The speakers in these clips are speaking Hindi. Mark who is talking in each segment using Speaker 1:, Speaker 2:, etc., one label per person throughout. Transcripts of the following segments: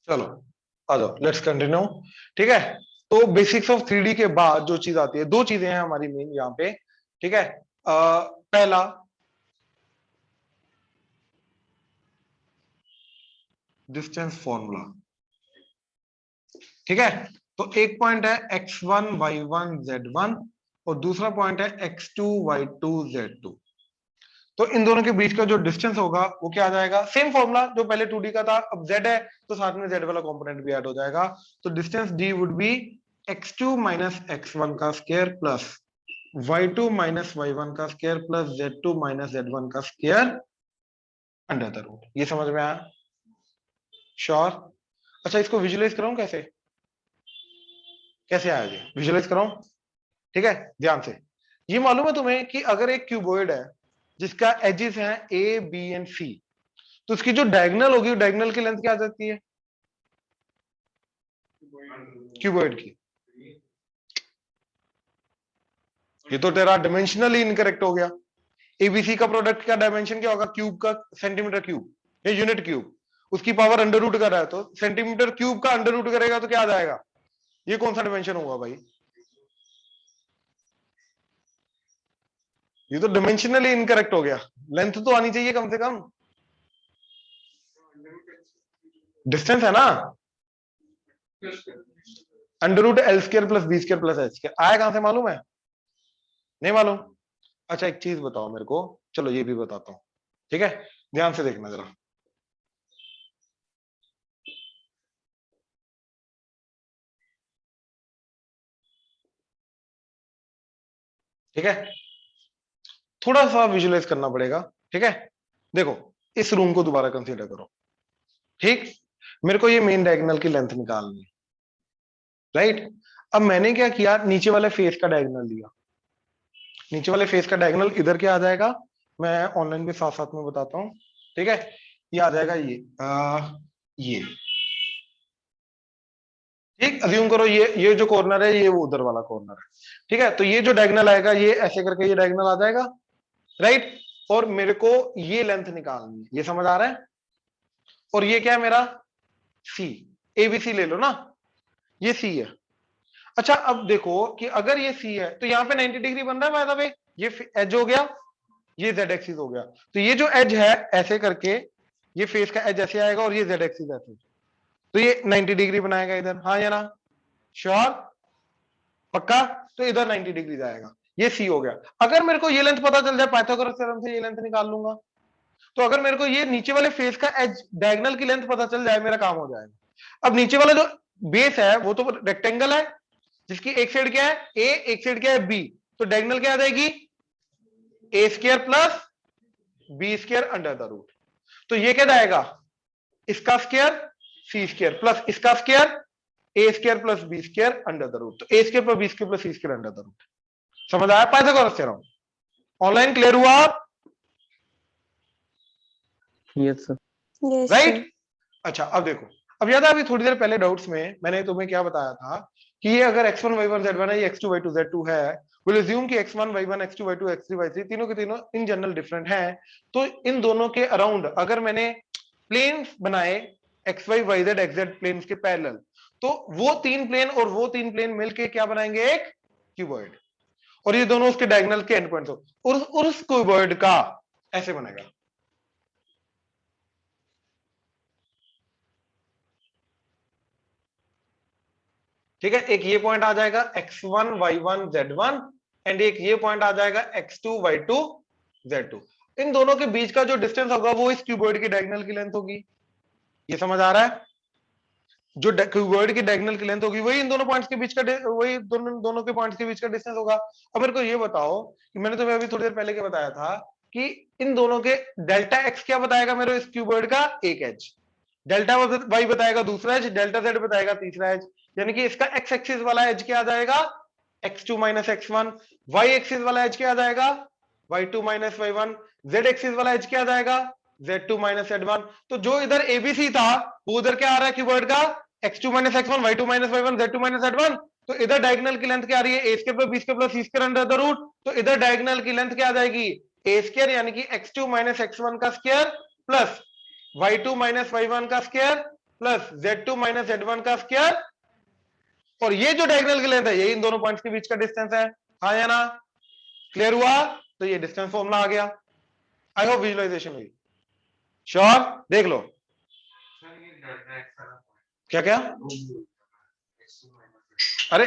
Speaker 1: चलो आ जाओ, लेट्स कंटिन्यू। ठीक है, तो बेसिक्स ऑफ 3D के बाद जो चीज आती है, दो चीजें हैं हमारी मेन यहाँ पे। ठीक है, पहला डिस्टेंस फॉर्मूला। ठीक है, तो एक पॉइंट है x1 y1 z1 और दूसरा पॉइंट है x2 y2 z2। तो इन दोनों के बीच का जो डिस्टेंस होगा वो क्या आ जाएगा, सेम फॉर्मूला जो पहले 2D का था, अब z है तो साथ में z वाला कंपोनेंट भी ऐड हो जाएगा। तो distance d would be x2 minus x1 का square plus y2 minus y1 का square plus z2 minus z1 का स्क्वायर अंडर द रूट। ये समझ में आया? श्योर? अच्छा, इसको विजुलाइज कराऊं कैसे? कैसे आया जी, विजुलाइज कराऊं? ठीक है, ध्यान से। ये मालूम है तुम्हें कि अगर एक क्यूबॉइड है जिसका एजेस हैं ए बी एंड सी, तो उसकी जो डायगोनल होगी, डायगोनल की लेंथ क्या आ जाती है क्यूबॉइड की? ये तो तेरा डायमेंशनली इनकरेक्ट हो गया। एबीसी का प्रोडक्ट का डायमेंशन क्या होगा, क्यूब का सेंटीमीटर क्यूब या यूनिट क्यूब, उसकी पावर अंडर रूट कर रहा है, तो सेंटीमीटर क्यूब का अंडर रूट करेगा तो क्या आ जाएगा? ये कौन सा डायमेंशन होगा भाई? ये तो डायमेंशनली इनकरेक्ट हो गया। लेंथ तो आनी चाहिए कम से कम, डिस्टेंस है ना, under root L square plus B square plus H square. आया कहां से मालूम है? नहीं मालूम? अच्छा एक चीज बताओ मेरे को, चलो ये भी बताता हूं। ठीक है, ध्यान से देखना जरा। ठीक है, थोड़ा सा विजुलाइज करना पड़ेगा। ठीक है, देखो इस रूम को दोबारा कंसीडर करो। ठीक, मेरे को ये मेन डायगोनल की लेंथ निकालनी है, राइट? अब मैंने क्या किया, नीचे वाले फेस का डायगोनल लिया। नीचे वाले फेस का डायगोनल इधर क्या आ जाएगा, मैं ऑनलाइन भी साथ साथ में बताता हूं। ठीक है, ये आ जाएगा ये। ठीक, अज्यूम करो ये जो कॉर्नर है ये वो उधर वाला कॉर्नर है। ठीक है, तो ये जो डायगोनल आएगा ये ऐसे करके ये डायगोनल आ जाएगा, राइट? और मेरे को ये लेंथ निकालनी है, ये समझ आ रहा है? और ये क्या है मेरा, सी। एबीसी ले लो ना, ये सी है। अच्छा अब देखो कि अगर ये सी है तो यहाँ पे 90 डिग्री बन रहा है बाय द वे, ये एज हो गया, ये जेड एक्सिस हो गया। तो ये जो एज है ऐसे करके, ये फेस का एज ऐसे आएगा और ये जेड एक्सिस ऐसे, तो ये 90 डिग्री बनाएगा इधर, हाँ या ना? श्योर? पक्का? तो इधर 90 डिग्री जाएगा, ये सी हो गया। अगर मेरे को ये लेंथ पता चल जाए पाइथागोरस थ्योरम से, ये लेंथ निकाल लूंगा। तो अगर मेरे को ये नीचे वाले फेस का एज डायगोनल की लेंथ पता चल जाए, मेरा काम हो जाएगा। अब नीचे वाला जो बेस है वो तो रेक्टेंगल है, जिसकी एक साइड क्या है ए, एक साइड क्या है बी, तो डायगोनल क्या आ जाएगी, a square plus B square under the root. तो ये क्या जाएगा, इसका स्क्वायर सी स्क्वायर प्लस इसका square a square plus B square under the root. तो a square plus B square plus c square under the root. समझ आया पाइथागोरस थ्योरम? ऑनलाइन क्लियर हुआ?
Speaker 2: Yes sir.
Speaker 1: राइट? अच्छा अब देखो, अब याद है अभी थोड़ी देर पहले डाउट्स में मैंने तुम्हें क्या बताया था कि ये अगर x1 y1 z1 है, ये x2 y2 z2 है, विल अज्यूम कि x1 y1 x2 y2 x3 y3 तीनों के तीनों इन जनरल डिफरेंट हैं। तो इन दोनों के अराउंड अगर मैंने प्लेन बनाए xy yz xz प्लेन के पैरेलल, तो वो तीन प्लेन और वो तीन प्लेन मिलके क्या बनाएंगे, एक क्यूबॉइड। और ये दोनों उसके डायगोनल के एंड पॉइंट्स हो, और उस क्यूबॉइड का ऐसे बनेगा। ठीक है, एक ये पॉइंट आ जाएगा x1 y1 z1 एंड एक ये पॉइंट आ जाएगा x2 y2 z2। इन दोनों के बीच का जो डिस्टेंस होगा वो इस क्यूबॉइड की डायगोनल की लेंथ होगी। ये समझ आ रहा है? जो क्यूबॉइड की डायगोनल की लेंथ होगी वही इन दोनों पॉइंट्स के बीच का, वही दोनों के पॉइंट्स के बीच का डिस्टेंस होगा। अब मेरे को ये बताओ कि मैंने तुम्हें अभी थोड़ी देर पहले क्या बताया था कि इन दोनों के डेल्टा एक्स क्या बताएगा मेरे इस क्यूबॉइड का, एक एज, डेल्टा वाई बताएगा दूसरा एज, डेल्टा जेड बताएगा तीसरा एज। यानी कि इसका एक्स एक्सिस वाला एज क्या आ जाएगा, x2 minus x1, Y axis वाला एज क्या आ जाएगा, y2 minus y1, z axis वाला एज क्या आ जाएगा, z2 माइनस z1। तो जो इधर एबीसी था वो उधर क्या आ रहा है क्यूबॉइड का, x2 minus x1, y2 minus y1, z2 minus z1। तो इधर डायगोनल की लेंथ क्या आ रही है, a square plus B square plus c square under the root. तो इधर डायगोनल की लेंथ क्या आ जाएगी, ए स्क्वायर यानी कि x2 माइनस x1 का square plus y2 minus y1 का square plus Z2 minus Z1 का स्क्वायर, और ये जो डायगोनल की लेंथ है यही इन दोनों पॉइंट्स के बीच का डिस्टेंस है। हाँ या ना? क्लियर हुआ? तो ये डिस्टेंस फॉर्मूला आ गया। आई होप विजुअलाइजेशन हुई। श्योर? देख लो क्या क्या। अरे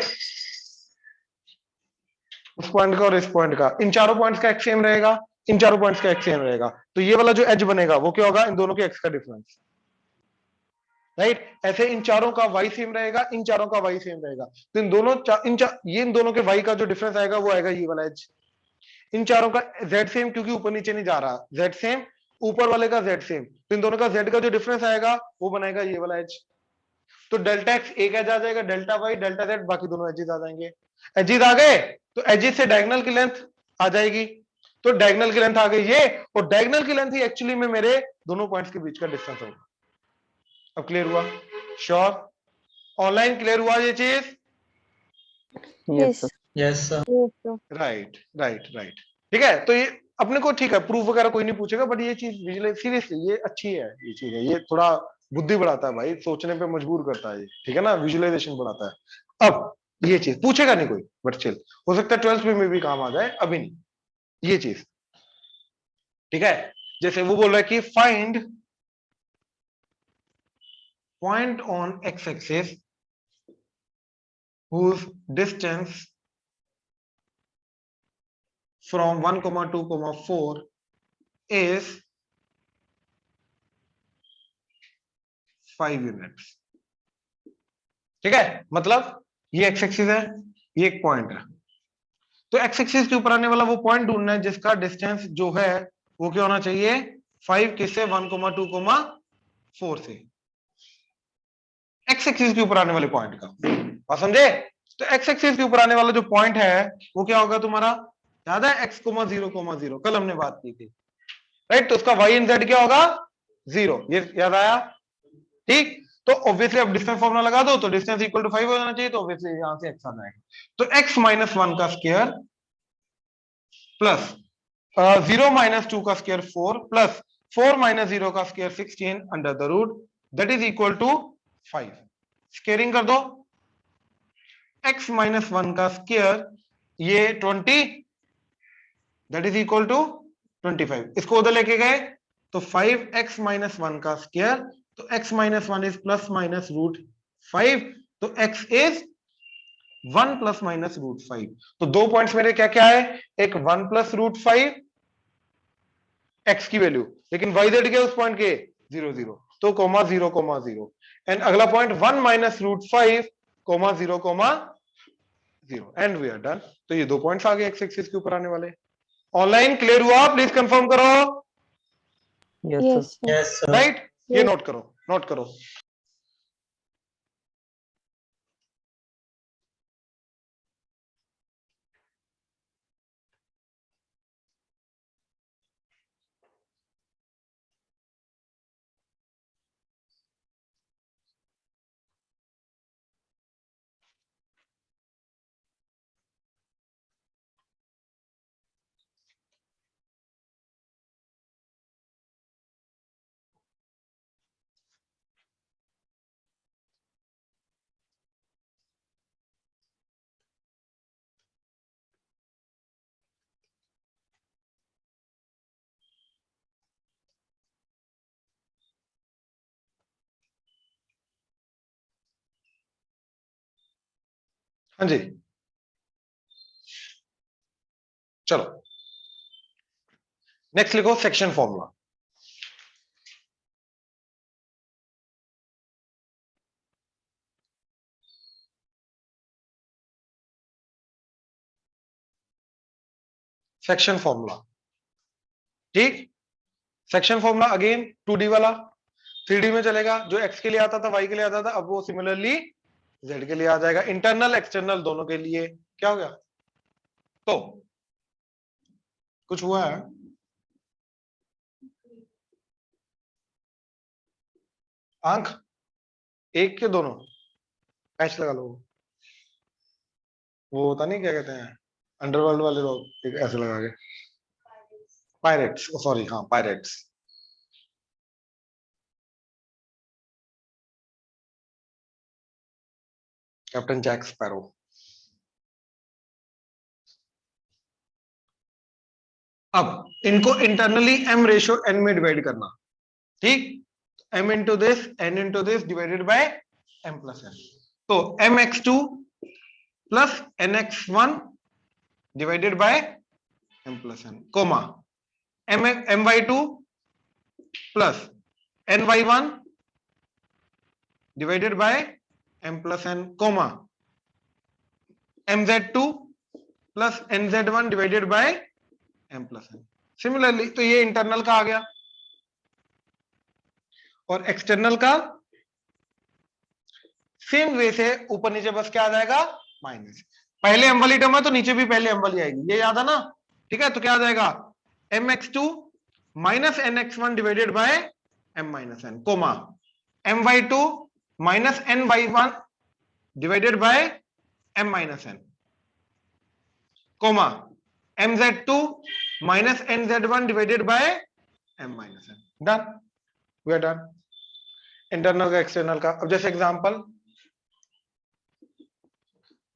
Speaker 1: उस पॉइंट का और इस पॉइंट का, इन चारों पॉइंट्स का एक्स सेम रहेगा, इन चारों पॉइंट्स का एक्स सेम रहेगा, तो ये वाला जो एज बनेगा वो क्या होगा? इन दोनों के एक्स का डिफरेंस, राइट। ऐसे इन चारों का वाई सेम रहेगा, इन चारों का वाई सेम रहेगा, तो इन दोनों ये इन दोनों के वाई का जो डिफरेंस आएगा वो आएगा ये वाला एज। इन चारों का जेड सेम, क्योंकि ऊपर नीचे नहीं जा रहा, जेड सेम, ऊपर वाले का जेड सेम, तो इन दोनों का जेड का जो डिफरेंस आएगा वो बनाएगा ये वाला एज। तो डेल्टा एक्स एक एज आ जाएगा, डेल्टा वाई, डेल्टा जेड, बाकी दोनों एजेस आ जाएंगे। एजेस आ गए तो एजेस से डायगोनल की लेंथ आ जाएगी, तो डायगोनल की लेंथ आ गई ये, और डायगोनल की लेंथ ही एक्चुअली में मेरे दोनों पॉइंट्स के बीच का डिस्टेंस होगा। अब क्लियर हुआ? श्योर? ऑनलाइन क्लियर हुआ ये चीज?
Speaker 2: Yes sir.
Speaker 3: Yes sir.
Speaker 1: Right right right. ठीक है, तो ये अपने को ठीक है, प्रूफ वगैरह कोई नहीं पूछेगा, बट ये चीज विजुअलाइज सीरियसली ये अच्छी है, ये चीज है, ये थोड़ा बुद्धि बढ़ाता है भाई, सोचने पे मजबूर करता है ये, ठीक है ना, विजुअलाइजेशन बढ़ाता है। अब ये चीज पूछेगा नहीं कोई, बट स्टिल हो सकता है 12th में भी काम आ जाए, अभी नहीं ये चीज। ठीक है, जैसे वो बोल रहा है कि find point on x axis whose distance from 1, 2, 4 is 5 units. ठीक है, मतलब ये एक्स एक्सिस है, ये एक पॉइंट है, तो एक्स एक्सिस के ऊपर आने वाला वो पॉइंट ढूंढना है जिसका डिस्टेंस जो है वो क्या होना चाहिए? 5 किससे? 1, 2, 4 से, एक्स एक्सिस के ऊपर आने वाले पॉइंट का। बात समझे? तो एक्स एक्सिस के ऊपर आने वाला जो पॉइंट है वो क्या होगा तुम्हारा? याद है x, 0, 0, कल हमने बात की थी, राइट। तो उसका y एंड z क्या होगा? 0, ये याद आया? ठीक, तो ऑब्वियसली अब डिस्टेंस फॉर्मूला लगा दो, तो डिस्टेंस इक्वल टू 5 हो जाना चाहिए, तो ऑब्वियसली यहां से x आ जाएगा, तो x माइनस 1 का स्क्वायर प्लस 0 माइनस 2 का स्क्वायर 4 प्लस 4 माइनस 0 का square 16 under the root that is equal to 5। Squaring कर दो, x माइनस 1 का स्क्वायर ये 20 दैट इज इक्वल टू 25, इसको उधर लेके गए तो 5x माइनस 1 का स्क्वायर, तो x minus 1 is plus minus root 5, तो x is 1 plus minus root 5। तो दो पॉइंट्स मेरे क्या क्या है? एक 1 प्लस रूट 5 x की वैल्यू, लेकिन y z के उस पॉइंट के 0, 0, तो कोमा 0, 0, एंड अगला point 1 minus root 5 comma 0, 0, and we are done. तो ये दो पॉइंट्स आ गए एक्स एक्सिस के ऊपर आने वाले। ऑनलाइन क्लियर हुआ? प्लीज कंफर्म करो।
Speaker 2: Yes sir.
Speaker 3: Yes sir.
Speaker 1: Right, ये नोट करो, नोट करो। हाँ जी, चलो नेक्स्ट लिखो सेक्शन फॉर्मूला। सेक्शन फॉर्मूला, ठीक। सेक्शन फॉर्मूला अगेन 2D वाला 3D में चलेगा, जो x के लिए आता था y के लिए आता था, अब वो सिमिलरली z के लिए आ जाएगा, इंटरनल एक्सटर्नल दोनों के लिए। क्या हो गया? तो कुछ हुआ है? आंख एक के दोनों पैच लगा लो, वो होता नहीं क्या कहते हैं अंडरवर्ल्ड वाले लोग, एक ऐसे लगा के, पायरेट्स, सॉरी, हाँ पायरेट्स। Captain Jack Sparrow. अब इनको इंटरनली m रेशियो n में डिवाइड करना, ठीक, m into this n into this divided by m plus n। तो mx2 plus nx1 divided by m plus n, comma my2 plus ny1 divided by m plus n, comma mz2 plus nz1 divided by m plus n। Similarly तो ये इंटरनल का आ गया, और एक्सटर्नल का सेम वे से ऊपर नीचे बस क्या आ जाएगा, माइनस। पहले m वाली टर्म है तो नीचे भी पहले m वाली आएगी, ये याद है ना, ठीक है। तो क्या आ जाएगा, mx2 minus nx1 divided by m minus n, comma my2 minus ny1 divided by m minus n, comma mz2 minus nz1 divided by m minus n। Done, we are done internal का एक्सटर्नल का। अब जैसे एग्जांपल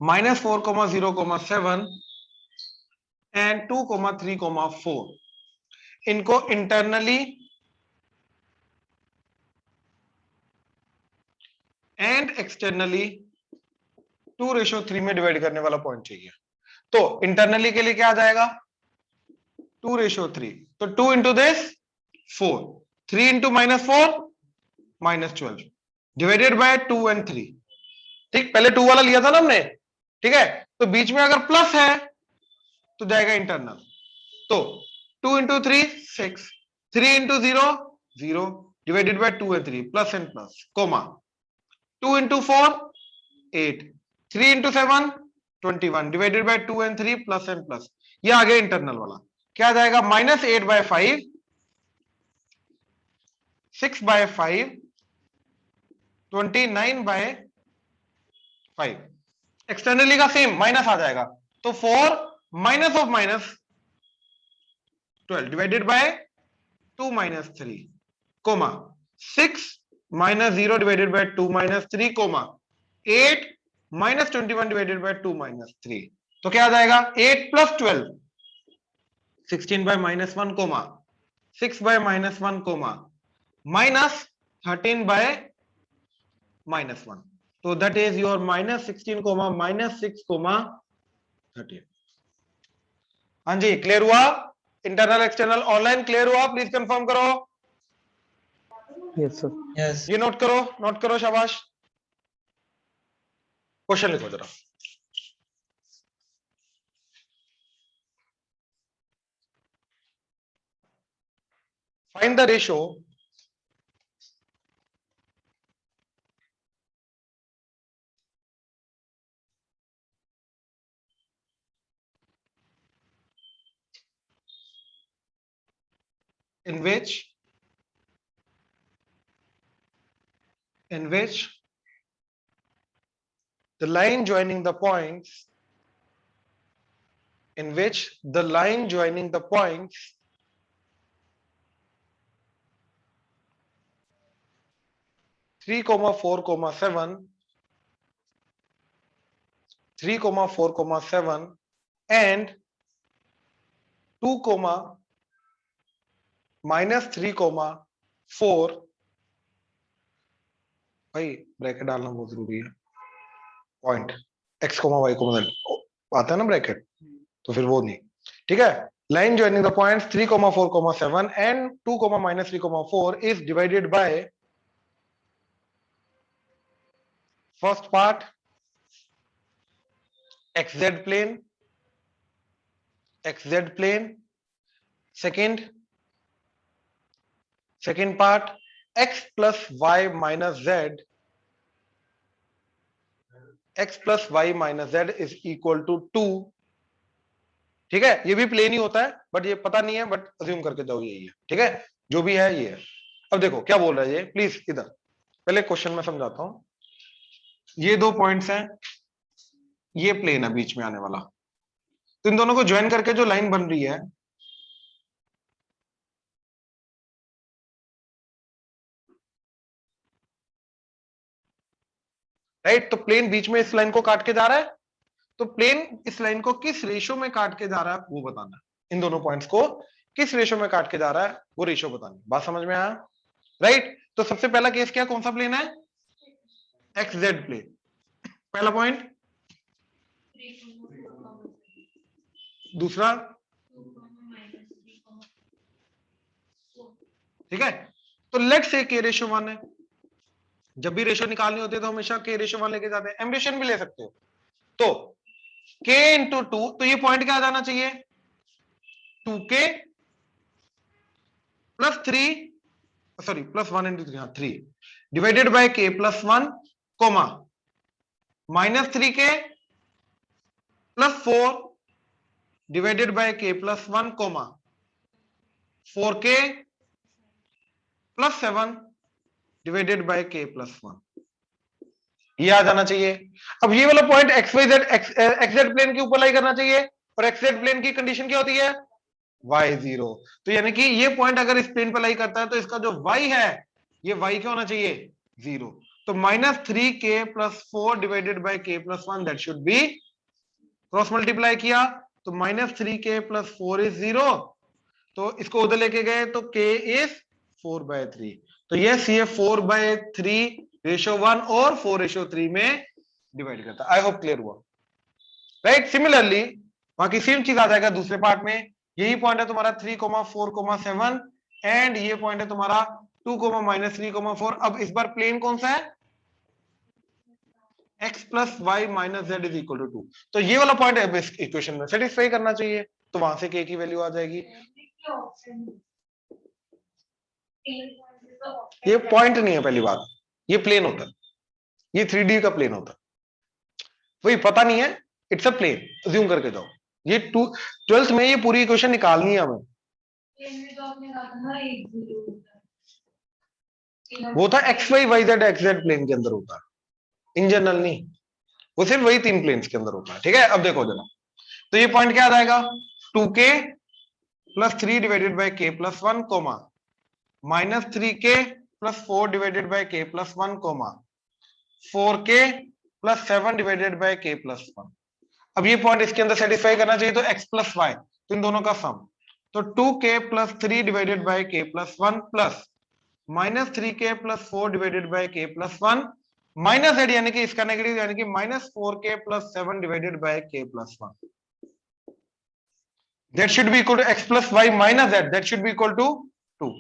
Speaker 1: -4,0,7 एंड 2,3,4, इनको इंटरनली एंड एक्सटर्नली 2:3 में डिवाइड करने वाला पॉइंट चाहिए। तो इंटरनली के लिए क्या आ जाएगा, 2:3, तो 2 into this 4, 3 into -4 -12 divided by 2 and 3, ठीक, पहले 2 वाला लिया था ना हमने, ठीक है। तो बीच में अगर प्लस है तो जाएगा इंटरनल, तो 2 into 3 6, 3 into 0 0 divided by 2 and 3 plus and plus, comma 2 into 4 8, 3 into 7 21 divided by 2 and 3 plus and plus. ये आ गया इंटरनल वाला, क्या आ जाएगा, -8/5, 6/5, 29/5। एक्सटर्नली का सेम माइनस आ जाएगा, तो 4 minus of -12 divided by 2 - 3, comma 6 -0 divided by 2 - 3, comma 8 -21 divided by 2 - 3। तो क्या आ जाएगा, 8 + 12 16/-1, कोमा 6/-1, कोमा -13/-1। तो दैट इज योर -16, -6, 13। हाँ जी, क्लियर हुआ, इंटरनल एक्सटर्नल ऑनलाइन क्लियर हुआ, प्लीज कंफर्म करो।
Speaker 2: Yes, sir.
Speaker 3: Yes.
Speaker 1: ये नोट करो, नोट करो, शाबाश। क्वेश्चन लिखो जरा। Find the ratio in which the line joining the points 3,4,7 and 2, -3,4, भाई ब्रैकेट डालना बहुत जरूरी है, पॉइंट x, y, z आता है ना ब्रैकेट, तो फिर वो नहीं, ठीक है। Line joining the points 3,4,7 and 2, -3,4 is divided by first part xz plane, second part x plus y minus z is equal to 2, ठीक है। ये भी प्लेन ही होता है, बट ये पता नहीं है, बट अज्यूम करके जाओ यही है, ठीक है, जो भी है ये है। अब देखो क्या बोल रहा है ये, प्लीज इधर पहले क्वेश्चन में समझाता हूं। ये 2 पॉइंट्स हैं, ये प्लेन है बीच में आने वाला, तो इन दोनों को ज्वाइन करके जो लाइन बन रही है, राइट। तो प्लेन बीच में इस लाइन को काट के जा रहा है, तो प्लेन इस लाइन को किस रेशो में काट के जा रहा है वो बताना है। इन दोनों पॉइंट्स को किस रेशो में काट के जा रहा है वो रेशो बतानी। बात समझ में आया? राइट। तो सबसे पहला केस क्या, कौन सा प्लेन है? एक्स जेड प्लेन, पहला पॉइंट। दूसरा, ठीक है। तो लेट्स से के रेशो 1 है, जब भी रेशो निकालनी होती है तो हमेशा के रेशो 1 लेके जाते हैं, एम रेशो भी ले सकते हो। तो k इंटू 2, तो ये पॉइंट क्या आ जाना चाहिए, 2k plus 3, sorry plus 1 into 3, हाँ 3 divided by k plus 1 comma minus 3k plus 4 divided by k plus 1 comma 4k plus 7 divided by k plus 1, ये आ जाना चाहिए। अब ये वाला point X Y Z X Z plane के ऊपर लाई करना चाहिए, और एक्स जेड प्लेन की कंडीशन क्या होती है, y0। तो यानी कि ये पॉइंट अगर इस प्लेन पर लाई करता है तो इसका जो y है ये y क्या होना चाहिए, 0। तो minus 3k plus 4 divided by k plus 1, that should B, cross multiply किया तो माइनस 3k प्लस 4 इज 0, तो इसको उधर लेके गए तो k इज 4/3। तो यस, ये 4/3 रेशो 1 और 4:3 में डिवाइड करता है। आई होप क्लियर हुआ, राइट। सिमिलरली बाकी सेम चीज आ जाएगा दूसरे पार्ट में। यही पॉइंट है तुम्हारा 3,4,7 एंड ये पॉइंट है तुम्हारा 2,-3,4। अब इस बार प्लेन कौन सा है, x plus Y minus Z is equal to 2। तो ये वाला पॉइंट है इस इक्वेशन में सेटिस्फाई करना चाहिए, तो वहां से k की वैल्यू आ जाएगी। ये पॉइंट नहीं है पहली बात, ये प्लेन होता है, ये 3D का प्लेन होता है, वही पता नहीं है, इट्स अ प्लेन, अज्यूम करके जाओ। ये 12th में ये पूरी इक्वेशन निकालनी है हमें। वो था X Y Y Z X Z plane के अंदर होता है, इन जनरल नहीं, वो सिर्फ वही 3 प्लेन्स के अंदर होता है, ठीक है। अब देखो जरा, तो ये पॉइंट क्या आ जाएगा, 2k plus 3 divided by k plus 1 comma minus 3k plus 4 divided by k plus 1 comma 4k plus 7 divided by k plus 1। अब ये पॉइंट इसके अंदर सेटिस्फाई करना चाहिए, तो x प्लस वाई, तो इन दोनों का सम, तो 2k plus 3 divided by k plus 1 plus minus 3k plus 4 divided by k plus 1 minus z, यानी कि इसका नेगेटिव, यानी कि minus 4k plus 7 divided by k plus 1, that should be equal to x plus Y minus z, that should be equal to 2।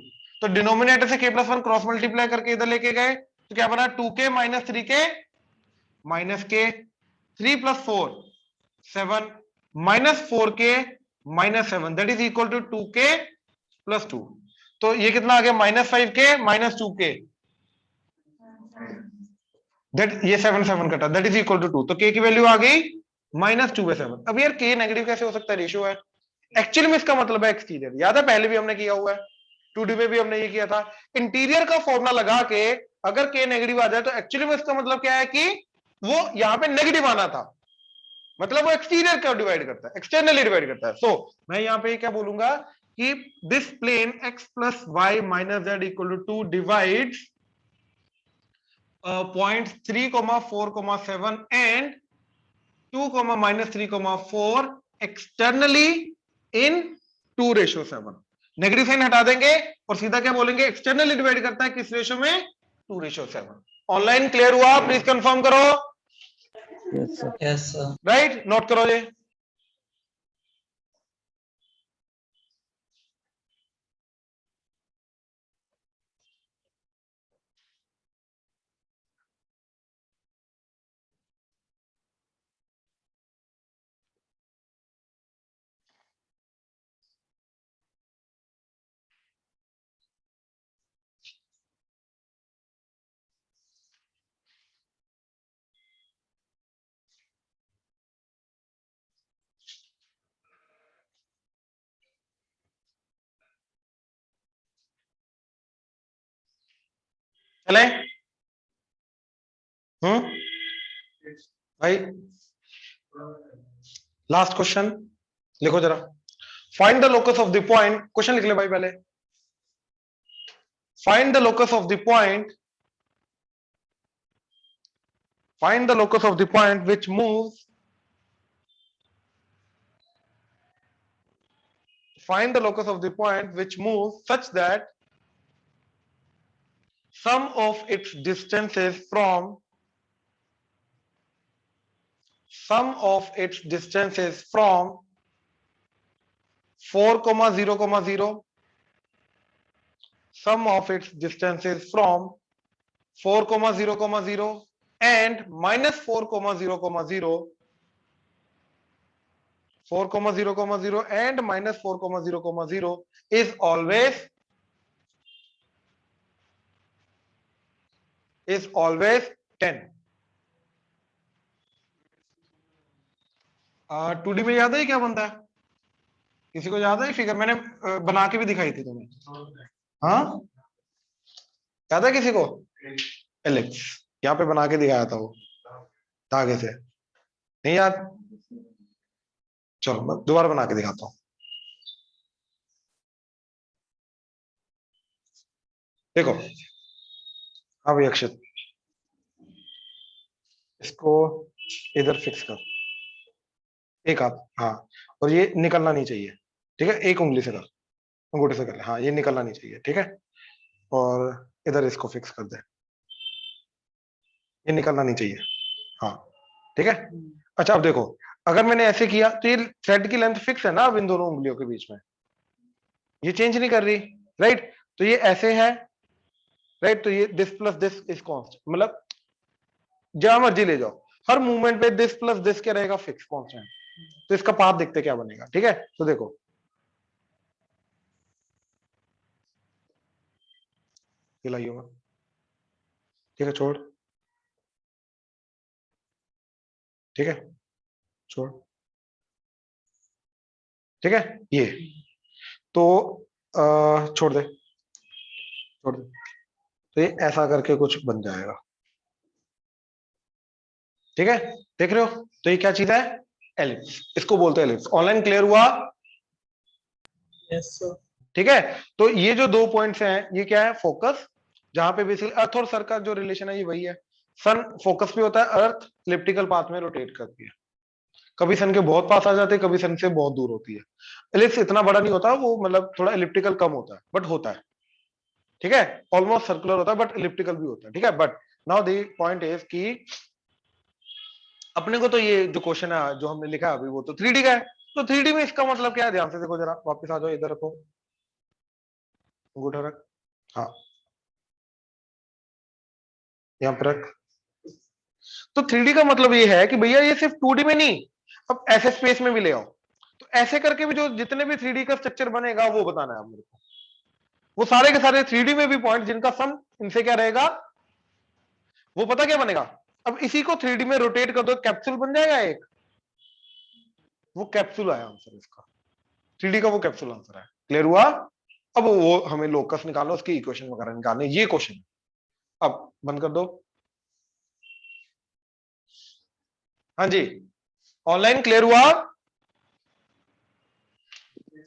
Speaker 1: तो डिनोमिनेटर से k प्लस 1 क्रॉस मल्टीप्लाई करके इधर लेके गए, तो क्या बना, 2k minus 3k minus k, 3 plus 4 7 minus 4k minus 7, that is equal to 2k plus 2। तो ये कितना आ गया, minus 5k minus 2k, that ये 7 7 कटा, दैट इज इक्वल टू 2। तो k की वैल्यू आ गई माइनस 2/7। अब यार k नेगेटिव कैसे हो सकता है, रेशियो है। एक्चुअली में इसका मतलब है एक्सटीरियर, याद है पहले भी हमने किया हुआ है, 2D में भी हमने ये किया था। इंटीरियर का फॉर्मूला लगा के अगर k नेगेटिव आ जाए तो एक्चुअली में इसका मतलब क्या है कि वो यहां पे नेगेटिव आना था, मतलब वो एक्सटीरियर को डिवाइड करता है, एक्सटर्नली डिवाइड करता है। सो मैं यहां पे क्या बोलूंगा कि this plane x plus Y minus Z equal to 2 divides point 3,4,7 and 2,-3,4 externally in 2:7। Negative sign हटा देंगे और सीधा क्या बोलेंगे, एक्सटर्नली डिवाइड करता है किस रेशो में, 2:7। ऑनलाइन क्लियर हुआ, प्लीज कंफर्म करो।
Speaker 2: Yes sir.
Speaker 1: राइट, नोट करो ये। चले भाई, लास्ट क्वेश्चन लिखो जरा। Find the locus of the point, question लिख ले भाई पहले। Find the locus of the point Find the locus of the point which moves. Find the locus of the point which moves such that sum of its distances from 4, 0, 0. Sum of its distances from 4, 0, 0 and minus 4, 0, 0. 4, 0, 0 and minus 4, 0, 0 is always 10. 2D में याद है क्या बनता है? किसी को याद है? फिगर मैंने बना के भी दिखाई थी तुम्हें। हाँ, याद है किसी को? एलिप्स यहाँ पे बना के दिखाया था वो धागे से, नहीं याद? चलो मैं दोबारा बना के दिखाता हूँ। देखो, हाँ भाई अक्षत, इसको इधर फिक्स कर, एक हाथ, हाँ, और ये निकलना नहीं चाहिए, ठीक है? एक उंगली से कर, अंगूठे से कर ले, हाँ, ये निकलना नहीं चाहिए, ठीक है? और इधर इसको फिक्स कर दे, ये निकलना नहीं चाहिए, हाँ, ठीक है? अच्छा अब देखो, अगर मैंने ऐसे किया तो ये थ्रेड की लेंथ फिक्स है ना अब इन दोनों उंगलियों के बीच में, ये चेंज नहीं कर रही, राइट? तो ये ऐसे है, राइट? तो ये this plus this is constant, मतलब जहां मर्जी ले जाओ, हर मूवमेंट पे दिस प्लस दिस क्या रहेगा? Fix constant. तो इसका पाथ देखते क्या बनेगा, ठीक है? तो देखो, हिलाइयो मत, ठीक है? छोड़, ठीक है? छोड़, ठीक है? ये तो छोड़ दे, छोड़ दे, तो ये ऐसा करके कुछ बन जाएगा, ठीक है? देख रहे हो? तो ये क्या चीज है? एलिप्स, इसको बोलते हैं एलिप्स। ऑनलाइन क्लियर हुआ?
Speaker 2: Yes, sir.
Speaker 1: ठीक है? तो ये जो 2 पॉइंट्स हैं, ये क्या है? फोकस, जहां पे बेसिकली अर्थ और सन का जो रिलेशन है ये वही है। सन फोकस पे होता है, अर्थ इलिप्टिकल पाथ में रोटेट करती है, कभी सन के बहुत पास आ जाती है, कभी सन से बहुत दूर होती है। एलिप्स इतना बड़ा नहीं होता वो, मतलब थोड़ा इलिप्टिकल कम होता है, बट होता है, ठीक है? ऑलमोस्ट सर्कुलर होता है बट इलिप्टिकल भी होता है, ठीक है? But now the point is कि अपने को तो ये जो क्वेश्चन है जो हमने लिखा अभी वो तो 3D का है, तो 3D में इसका मतलब क्या है? ध्यान से देखो जरा, वापस आ जाओ, इधर रखो, अंगूठा रख, हाँ, यहाँ पर रख। तो 3D का मतलब ये है कि भैया ये सिर्फ 2D में नहीं, अब ऐसे स्पेस में भी ले आओ, तो ऐसे करके भी जो जितने भी 3D का स्ट्रक्चर बनेगा वो बताना है मेरे को, वो सारे के सारे 3D में भी पॉइंट जिनका सम इनसे क्या रहेगा, वो पता क्या बनेगा? अब इसी को 3D में रोटेट कर दो, कैप्सूल बन जाएगा एक, वो कैप्सूल आया आंसर इसका, 3D का वो कैप्सूल आंसर है। क्लियर हुआ? अब वो हमें लोकस निकालो, उसकी इक्वेशन वगैरह निकालने, ये क्वेश्चन। अब बंद कर दो। हाँ जी, ऑनलाइन क्लियर हुआ?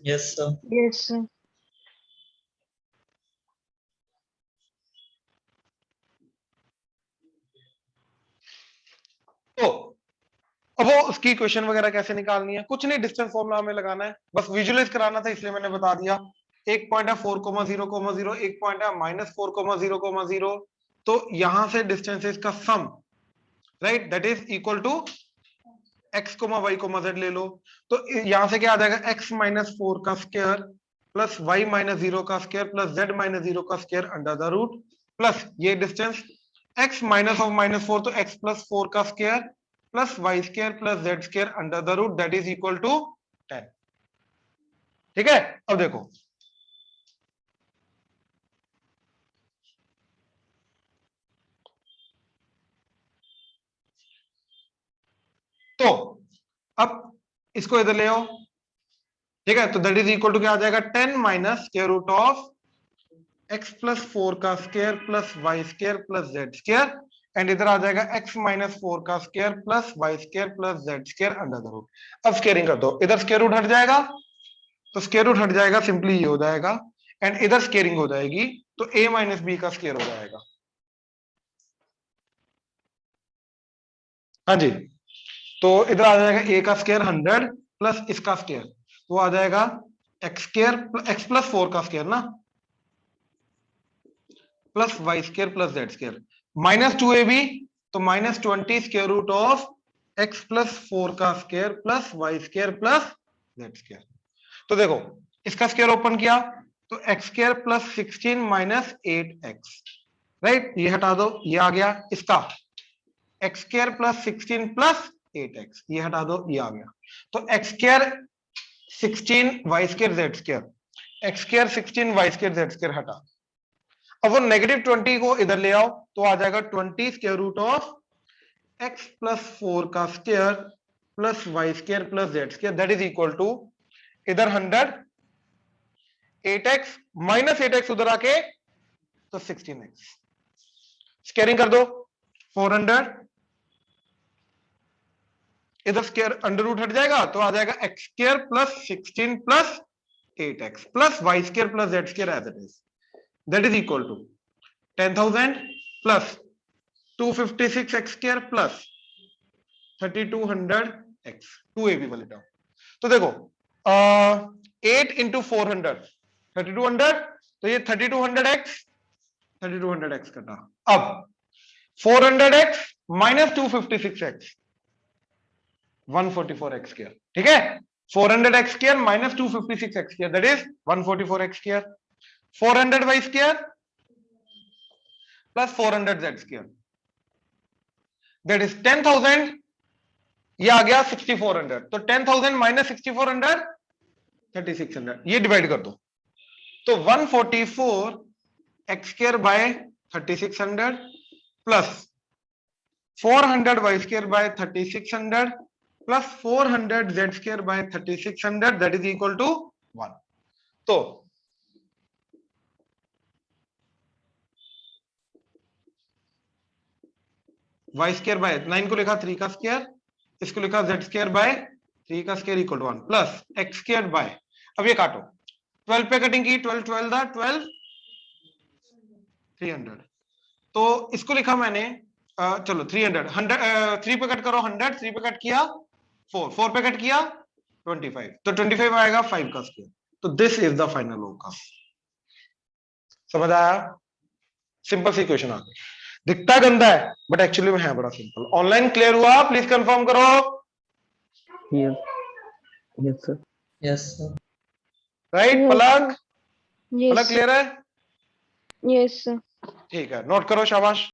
Speaker 2: Yes, sir.
Speaker 3: Yes, sir.
Speaker 1: तो अब वो उसकी इक्वेशन वगैरह कैसे निकालनी है? कुछ नहीं, डिस्टेंस फॉर्मूला हमें लगाना है, बस विजुअलाइज कराना था इसलिए मैंने बता दिया। एक पॉइंट है 4, 0, 0, एक पॉइंट है -4, 0, 0, तो यहां से डिस्टेंसेस का sum, right, that is equal to x, y, z ले लो, तो यहां से क्या आ जाएगा? x -4 का स्क्वायर प्लस y -0 का स्क्वायर प्लस z -0 का square under the root, plus ये डिस्टेंस x -4 तो x + 4 का square plus y square plus z square under the root, that is equal to 10। ठीक है? अब देखो, तो अब इसको इधर ले आओ, ठीक है? तो दैट इज इक्वल टू क्या आ जाएगा? 10 minus square root of x + 4 का square plus y square plus z square, and इधर आ जाएगा x -4 का square plus y square plus z square under the root. अब स्क्वायरिंग कर दो, इधर स्क्वायर रूट हट जाएगा, तो स्क्वायर रूट हट जाएगा, सिंपली ये हो जाएगा, एंड इधर स्क्वायरिंग हो जाएगी, तो a - b का स्क्वायर हो जाएगा। हाँ जी, तो इधर आ जाएगा a का स्क्वायर 100 प्लस इसका स्क्वायर, तो आ जाएगा x स्क्वायर x प्लस 4 का स्क्वायर ना, plus Y square plus Z square, minus 2ab, तो minus 20 square root of x plus 4 का square plus Y square plus Z square. तो देखो इसका स्क्वायर ओपन किया तो x square plus 16 minus 8x, right, ये हटा दो, ये आ गया, इसका x square plus 16 plus 8x, ये हटा दो, ये आ गया, तो x square 16 Y square Z square, x square 16 Y square Z square हटा। अब वो नेगेटिव 20 को इधर ले आओ तो आ जाएगा 20 square root of x plus 4 का square plus Y square plus Z square, that is equal to इधर 100 8x माइनस 8x उधर आके तो 16x, स्क्वायरिंग कर दो 400, इधर स्क्वायर अंडर रूट हट जाएगा तो आ जाएगा x square plus 16 plus 8x plus Y square plus Z square as it is, that is equal to 10,000 plus 256x square plus 3200x, 2ab वाले टर्म। तो देखो 8 इंटू 400 3200, तो ये 3200x कटा। अब 400x minus 256x 144x square, ठीक है, 400x square minus 256x square that is 144x square, 400y square plus 400z square that is 10,000, ये आ गया 6400, तो 10,000 माइनस 6400 3600, ये डिवाइड कर दो तो 144x square by 3600 plus 400y square by 3600 plus 400z square by 3600 that is equal to 1। तो y स्क्वायर बाय 9 को लिखा 3 का स्क्वायर, इसको लिखा z स्क्वायर बाय 3 का square equal to 1 plus x square by, अब ये काटो 12 पे कटिंग की, 12 12 दा 12 300, तो इसको लिखा मैंने चलो 300 100 3 पे कट करो 100, 3 पे कट किया 4, 4 पे कट किया 25, तो 25 आएगा 5 का स्क्वायर, तो this is the final outcome. समझ आया? सिंपल सी इक्वेशन आ गई, दिखता गंदा है बट एक्चुअली में है बड़ा सिंपल। ऑनलाइन क्लियर हुआ? प्लीज कंफर्म करो।
Speaker 2: Yes, sir.
Speaker 3: Yes, sir.
Speaker 1: Right Palak, Palak
Speaker 4: Yes,
Speaker 1: clear है?
Speaker 4: yes, sir.
Speaker 1: ठीक है, नोट करो, शाबाश।